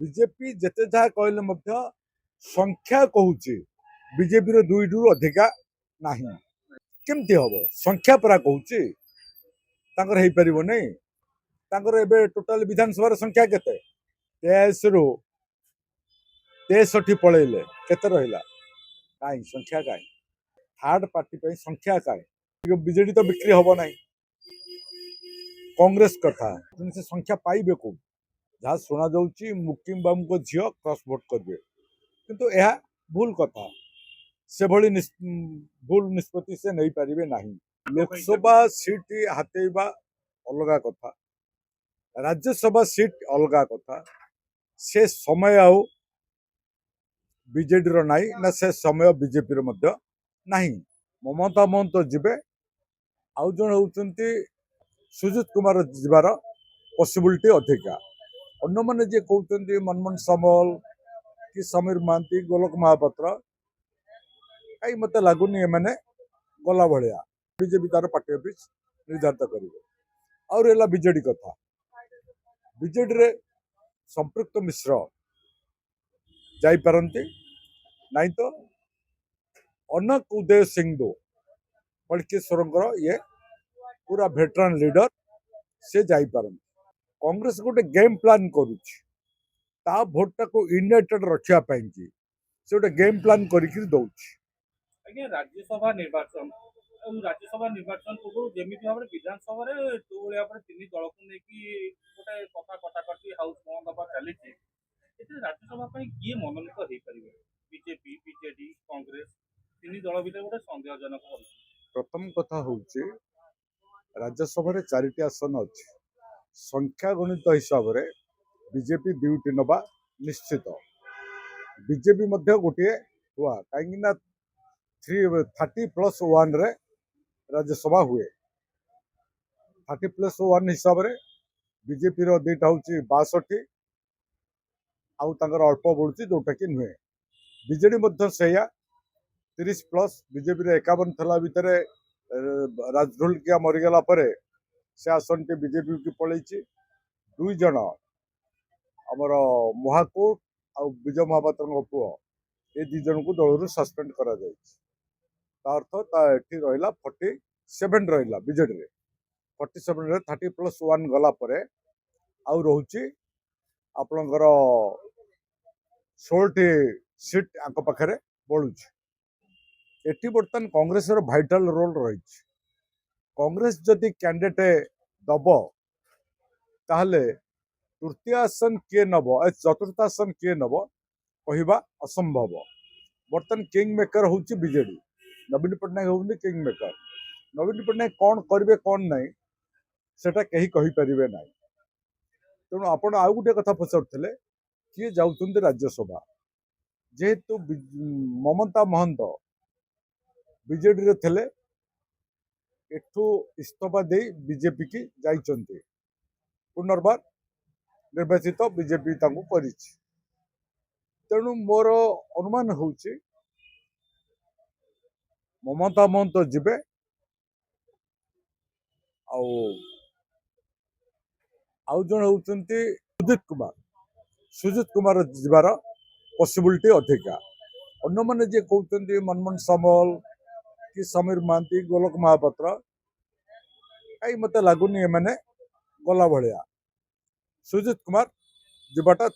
BJP जेते जहाँ कहले मध्य संख्या कहूची बीजेपी दुईटू अधिका नहीं केमती हम संख्या परा कहूची तांकर हो पार नहीं तांकर एबे टोटाल विधानसभा संख्या केते 23 रु 63 पलैले केते रहिला काई संख्या काई थर्ड पार्टी पे संख्या काई बीजेडी तो बिक्री हम ना कांग्रेस कथा से संख्या पाइबे को जहाँ शुणा जाऊँगी मुकिम बाबू झील क्रॉस भोट करेंगे किंतु यह भूल कथा से भली भूल निष्पत्ति से नहीं पारे ना लोकसभा सीट हाथेबा अलग कथा राज्यसभा सीट अलग कथा से समय आउ बीजेडी ना ना से समय बीजेपी नहीं ममता महंत जीवे आउ जन होती सुजित कुमार जीवार पॉसिबिलिटी अधिका अन्य मैंने जे कहते मनमोहन सामल कि समीर महांती गोलक महापात्र कहीं मत लगुनि एने गला भाया बीजेपी तार पार्टी ऑफिस निर्धारित कर बीजेडी कथा बीजेडी रे संपृक्त मिश्र जापारती नहीं तो अनक उदय सिंह फड़केश्वर ये पूरा भेटरान लीडर से जापारती कांग्रेस गोटे गेम प्लान करुच्ची भोटा को यूनाइटेड रखापी से गोटे गेम प्लान करके दौर राज्यसभा निर्वाचन पूर्व जमी भाव में विधानसभा जो भाव में तीन दल को लेकिन गोटे कथा कटाकटी हाउस बंद हवा चली राज्यसभा किए मनोनीत हो पारे बीजेपी बीजेडी कांग्रेस तीन दल भर गोटे सन्देहजनक प्रथम कथा हूँ राज्यसभा चारिटी आसन अच्छी संख्या गणित हिसाब से बीजेपी दुईटी नवा निश्चित बीजेपी गोटे हुआ कहीं 30+1 रे राज्यसभा हुए 30+1 हिसाब से बीजेपी दुईटा हूँ 62 आउ अल्प बढ़ुची जोटा कि नुहे बीजेडी से 30+ बीजेपी 51 थला भितर राजढोलकिया मरीगला से आसन टी बीजेपी की पलैची दुई जन आमर महाकूट आ विजय महापात्र पुओ ये दी जन को दल सस्पेंड करा अर्थ रहा 47 रहा बीजेडी 47 30+1 गला आउ रोचे आपणकर 16 सीट आंक पाखे बढ़ुची एटी बर्तमान कांग्रेस भाइटाल रोल रही कांग्रेस जदि कैंडिडेट दब ताहले तृतीय आसन किए नब चतुर्थ आसन किए नब कहवा असंभव बर्तमान किंग मेकर हूँ बीजेडी नवीन पट्टनायक हूँ किंग मेकर नवीन पट्टनायक कौन करेंगे कौन ना सेटा कहीं कहींपारे ना तेणु आपण आउ गोटे कथा पचारे किए जाऊँ राज्यसभा जेहेतु ममता महंत बीजेडी रे थे एठू इस्तफा दे बीजेपी की जाइछन्ते पुनर्बार निर्वाचित बीजेपी तेणु मोर अनुमान हूँ ममता महंत जीवे आउ जन होती सुजित कुमार जीवार पॉसिबिलिटी अधिका अन्य मैंने जे कहते मनमोहन सामल कि समीर महांती गोलक महापात्र कहीं मत लगुनि एने गला भाया सुजित कुमार जीवाटा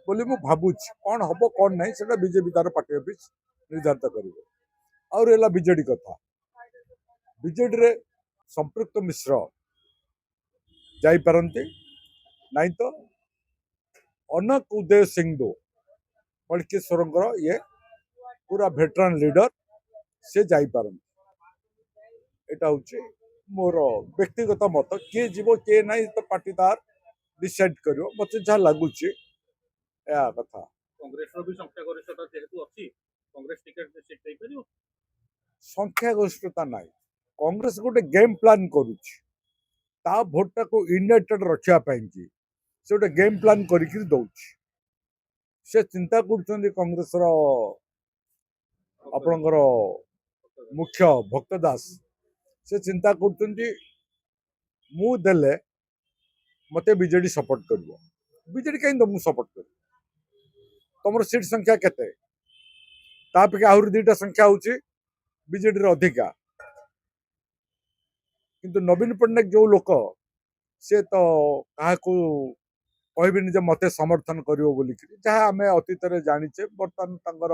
बोली मु भावुची कौन हम कौन ना से बीजेपी तार पार्टी ऑफिस निर्धारित कर बीजेडी कथा बीजेडी रे संपृक्त मिश्र जापारती नहीं तो अनक उदय सिंह फड़केश्वर ये पूरा भेटरान लीडर से जापारती एटा हूँ मोर व्यक्तिगत मत किए जीव किए ना तो पार्टी तार डिसाइड कर मत जहाँ लगुच कथा संख्यागरिष्ठता ना कांग्रेस गोटे गेम प्लान करुच्ची भोटा को यूनाइटेड रखापी से गोटे गेम प्लान करके दौर से चिंता कर कांग्रेस आपणकर मुख्य भक्त दास से चिंता करते मु देले मते बीजेडी सपोर्ट कर ବିଜେଡି କାହିଁ ତମକୁ ସପୋର୍ଟ କରିବ? ତମର ସିଟ୍ ସଂଖ୍ୟା କେତେ? ତା ଅପେକ୍ଷା ଆହୁରି 2ଟା ସଂଖ୍ୟା ହଉଛି ବିଜେଡିର ଅଧିକା। କିନ୍ତୁ ନବୀନ ପଟ୍ଟନାୟକ ଯୋଉ ଲୋକ, ସେ ତ କାହାକୁ କହିବେନି ଯେ ମତେ ସମର୍ଥନ କରିବ ବୋଲିକିରି। ଯାହା ଆମେ ଅତୀତରେ ଜାଣିଛେ, ବର୍ତ୍ତମାନ ତାଙ୍କର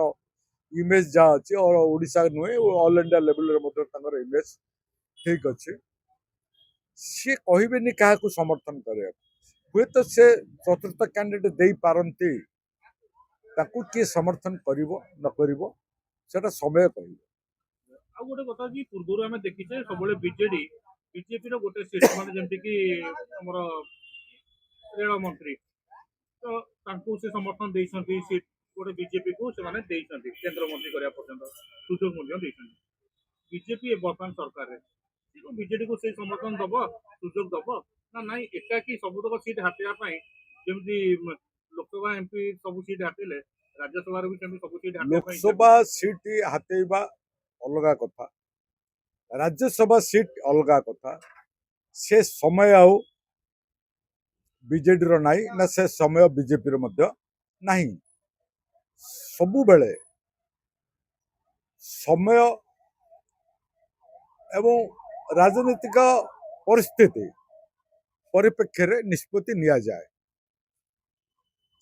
ଇମେଜ ଯାହା ଅଛି ଓଡ଼ିଶା ନୁହେଁ ଅଲ୍ ଇଣ୍ଡିଆ ଲେଭେଲରେ ମଧ୍ୟ ତାଙ୍କର ଇମେଜ ଠିକ ଅଛି। ସିଏ କହିବେନି କାହାକୁ ସମର୍ଥନ କରିବାକୁ। ହୁଏତ ସେ ଚତୁର୍ଥ କ୍ୟାଣ୍ଡିଡେଟ୍ ଦେଇପାରନ୍ତି, ତାକୁ କିଏ ସମର୍ଥନ କରିବ ନ କରିବ ସେଟା ସମୟ କହିବ। ଆଉ ଗୋଟେ କଥା କି ପୂର୍ବରୁ ଆମେ ଦେଖିଛେ ସବୁବେଳେ ବିଜେପିର ଗୋଟେ ସିଟ୍ ମାନେ ଯେମିତିକି ଆମର ରେଳ ମନ୍ତ୍ରୀ, ତ ତାଙ୍କୁ ସେ ସମର୍ଥନ ଦେଇଛନ୍ତି। ସିଟ୍ ଗୋଟେ ବିଜେପିକୁ ସେମାନେ ଦେଇଛନ୍ତି କେନ୍ଦ୍ରମନ୍ତ୍ରୀ କରିବା ପର୍ଯ୍ୟନ୍ତ ସୁଯୋଗ ମଧ୍ୟ ଦେଇଛନ୍ତି। ବିଜେପି ବର୍ତ୍ତମାନ ସରକାରରେ ବିଜେଡିକୁ ସେଇ ସମର୍ଥନ ଦବ, ସୁଯୋଗ ଦବ ନା ନାଇଁ? ଏକାକି ସବୁତକ ସିଟ୍ ହାତେଇବା ପାଇଁ ଯେମିତି ଲୋକସଭା ଏମପି ସବୁ ସିଟ୍ ହାତେଇଲେ, ରାଜ୍ୟସଭାରେ ବି ସେମିତି ସବୁ ସିଟ୍ ହାତେଇବା ପାଇଁ ଲୋକସଭା ସିଟ୍ ହାତେଇବା ଅଲଗା କଥା, ରାଜ୍ୟସଭା ସିଟ୍ ଅଲଗା କଥା। ସେ ସମୟ ଆଉ ବିଜେଡିର ନାହିଁ, ନା ସେ ସମୟ ବିଜେପିର ମଧ୍ୟ ନାହିଁ। ସବୁବେଳେ ସମୟ ଏବଂ ରାଜନୈତିକ ପରିସ୍ଥିତି ପରିପ୍ରେକ୍ଷୀରେ ନିଷ୍ପତ୍ତି ନିଆଯାଏ।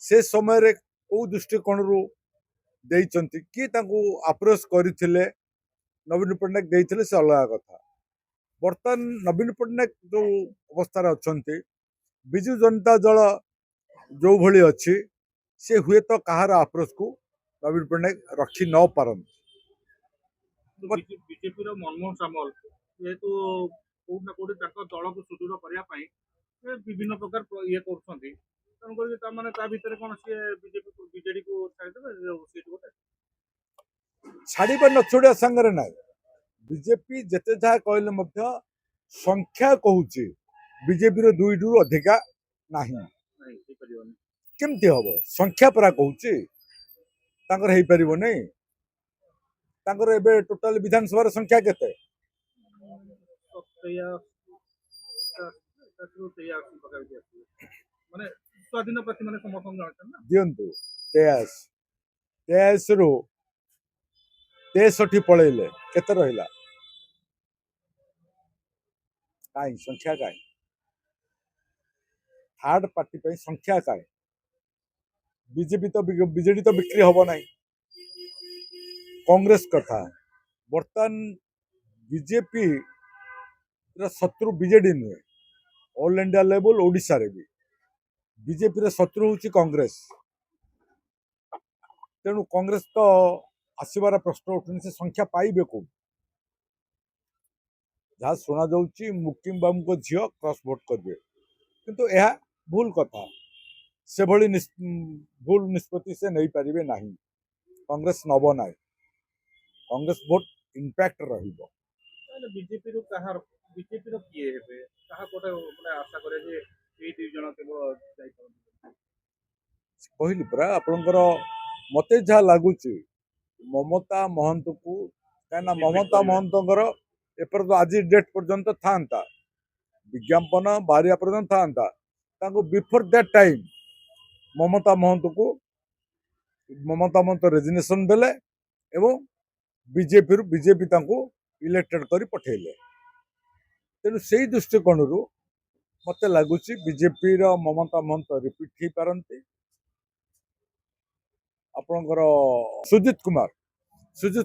ସେ ସମୟରେ କୋଉ ଦୃଷ୍ଟିକୋଣରୁ ଦେଇଛନ୍ତି, କିଏ ତାଙ୍କୁ ଆପ୍ରୋଚ୍ କରିଥିଲେ, ନବୀନ ପଟ୍ଟନାୟକ ଦେଇଥିଲେ, ସେ ଅଲଗା କଥା। ବର୍ତ୍ତମାନ ନବୀନ ପଟ୍ଟନାୟକ ଯୋଉ ଅବସ୍ଥାରେ ଅଛନ୍ତି, ବିଜୁ ଜନତା ଦଳ ଯୋଉ ଭଳି ଅଛି, ସେ ହୁଏତ କାହାର ଆପ୍ରୋଚକୁ ନବୀନ ପଟ୍ଟନାୟକ ରଖି ନ ପାରନ୍ତି। ବିଜେପିର ମନମୋହନ ସାମଲ ଯେହେତୁ କୋଉଠି ନା କୋଉଠି ତାଙ୍କ ଦଳକୁ ସୁଦୃଢ କରିବା ପାଇଁ ସେ ବିଭିନ୍ନ ପ୍ରକାର ଇଏ କରୁଛନ୍ତି, ତେଣୁକରି ତାମାନେ ତା ଭିତରେ କଣ ସିଏ ବିଜେଡିକୁ ଛାଡ଼ିଦେବେ ସିଟ୍ ଗୋଟେ? ଛାଡ଼ିବା ନ ଛାଡ଼ିବା ସାଙ୍ଗରେ ନାହିଁ। ବିଜେପି ଯେତେ ଯାହା କହିଲେ ମଧ୍ୟ ସଂଖ୍ୟା କହୁଛି ବିଜେପିର 2ରୁ ଅଧିକା ନାହିଁ। ନାଇଁ, ହେଇପାରିବନି। କେମିତି ହବ? ସଂଖ୍ୟା ପରା କହୁଛି ତାଙ୍କର ହେଇପାରିବନି। ତାଙ୍କର ଏବେ ଟୋଟାଲ ବିଧାନସଭାର ସଂଖ୍ୟା କେତେ? ମାନେ ସ୍ୱାଧୀନ ପ୍ରାର୍ଥୀ ମାନେ ସମର୍ଥନ ଜଣାଇଛନ୍ତି ନା। ଦିଅନ୍ତୁ 23ରୁ 63 ପଳେଇଲେ, କେତେ ରହିଲା? କାହିଁ ସଂଖ୍ୟା କାହିଁ? ଥାର୍ଡ ପାର୍ଟି ପାଇଁ ସଂଖ୍ୟା କାହିଁ? ବିଜେପି ତ ବିଜେଡି ତ ବିକ୍ରି ହବ ନାହିଁ। କଂଗ୍ରେସ କଥା, ବର୍ତ୍ତମାନ ବିଜେପି ଶତ୍ରୁ ବିଜେଡି ନୁହେଁ, ଅଲ୍ ଇଣ୍ଡିଆ ଲେଭେଲ ଓଡ଼ିଶାରେ ବି ବିଜେପିର ଶତ୍ରୁ ହଉଛି କଂଗ୍ରେସ। ତେଣୁ କଂଗ୍ରେସ ତ ଆସିବାର ପ୍ରଶ୍ନ ଉଠୁନି। ସେ ସଂଖ୍ୟା ପାଇବେ କୋଉ? ଯାହା ଶୁଣାଯାଉଛି ମୁକିମ ବାବୁଙ୍କ ଝିଅ କ୍ରସ୍ ଭୋଟ କରିବେ, କିନ୍ତୁ ଏହା ଭୁଲ କଥା। ସେଭଳି ଭୁଲ ନିଷ୍ପତ୍ତି ସେ ନେଇପାରିବେ ନାହିଁ, କଂଗ୍ରେସ ନବ ନାହିଁ। କଂଗ୍ରେସ ଭୋଟ ଇମ୍ପାକ୍ଟ ରହିବ। ବିଜେପିର କିଏ ହେବେ, କାହା ଗୋଟେ ଆଶା କରେ ଯେ ଏଇ 2 ଜଣ କେବଳ ଯାଇପାରନ୍ତି? କହିଲି ପରା ଆପଣଙ୍କର, ମତେ ଯାହା ଲାଗୁଛି ମମତା ମହନ୍ତକୁ, କାହିଁକିନା ମମତା ମହନ୍ତଙ୍କର ଏପର୍ଯ୍ୟନ୍ତ ଆଜି ଡେଟ୍ ପର୍ଯ୍ୟନ୍ତ ଥାନ୍ତା, ବିଜ୍ଞାପନ ବାହାରିବା ପର୍ଯ୍ୟନ୍ତ ଥାନ୍ତା, ତାଙ୍କୁ before that time Mamata Mahant resignation ଦେଲେ ଏବଂ ବିଜେପି ତାଙ୍କୁ ଇଲେକ୍ଟେଡ୍ କରି ପଠେଇଲେ। ତେଣୁ ସେଇ ଦୃଷ୍ଟିକୋଣରୁ ମତେ ଲାଗୁଛି ବିଜେପିର ମମତା ମହନ୍ତ ରିପିଟ୍ ହେଇପାରନ୍ତି। ଆପଣଙ୍କର ସୁଜିତ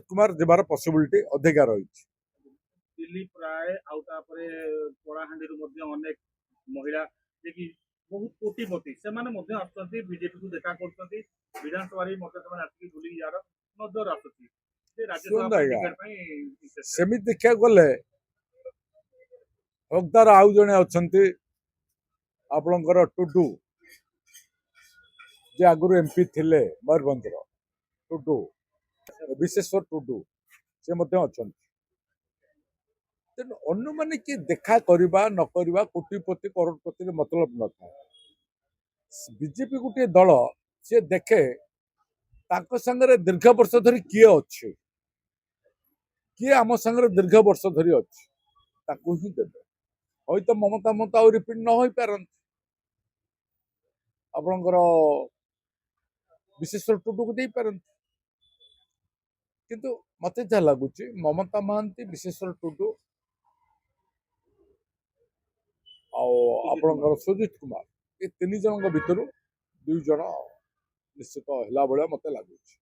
କୁମାର ଯିବାର ପସିବିଲିଟି ଅଧିକା ରହିଛି। ଦିଲ୍ଲୀପ ରାୟ ଆଉ ତାପରେ କଳାହାଣ୍ଡିରୁ ମଧ୍ୟ ଅନେକ ମହିଳା ଯିଏକି ବହୁତ କୋଟିପତି, ସେମାନେ ମଧ୍ୟ ଆସୁଛନ୍ତି, ବିଜେପିକୁ ଦେଖା କରୁଛନ୍ତି। ବିଧାନସଭାରେ ମଧ୍ୟ ସେମାନେ ଆସିକି ବୁଲିକି ଯାହାର ନଜର ଆସୁଛି। ସେ ରାଜ୍ୟସଭା ପାଇଁ ଟିକେଟ ପାଇଁ ସେମିତି ଦେଖିବାକୁ ଗଲେ ହକଦାର ଆଉ ଜଣେ ଅଛନ୍ତି ଆପଣଙ୍କର ଟୁଡୁ, ଯେ ଆଗରୁ ଏମପି ଥିଲେ ମୟୂରଭଞ୍ଜର, ବିଶେଶ୍ୱର ଟୁଡୁ, ସେ ମଧ୍ୟ ଅଛନ୍ତି। ତେଣୁ ଅନ୍ୟମାନେ କିଏ ଦେଖା କରିବା ନ କରିବା, କୋଟିପତି କରୋଡ଼ପତିରେ ମତଲବ ନଥାଏ। ବିଜେପି ଗୋଟିଏ ଦଳ, ସିଏ ଦେଖେ ତାଙ୍କ ସାଙ୍ଗରେ ଦୀର୍ଘ ବର୍ଷ ଧରି କିଏ ଅଛି, କିଏ ଆମ ସାଙ୍ଗରେ ଦୀର୍ଘ ବର୍ଷ ଧରି ଅଛି, ତାକୁ ହିଁ ଦେବେ। ହয়তো ମମତା ଆଉ ରିପିଟ୍ ନ ହୋଇପାରନ୍ତି। ଆପଣଙ୍କର ବିଶେଶ୍ୱର ଟୁଡୁକୁ ଦେଇପାରନ୍ତି କିନ୍ତୁ ମତେ ଯାହା ଲାଗୁଛି ମମତା ମହାନ୍ତି ବିଶେଶ୍ୱର ଟୁଡୁ ଆଉ ଆପଣଙ୍କର ସୁଜିତ କୁମାର ଏ ତିନି ଜଣଙ୍କ ଭିତରୁ 2 ଜଣ ନିଶ୍ଚିତ ହେଲା ଭଳିଆ ମତେ ଲାଗୁଛି।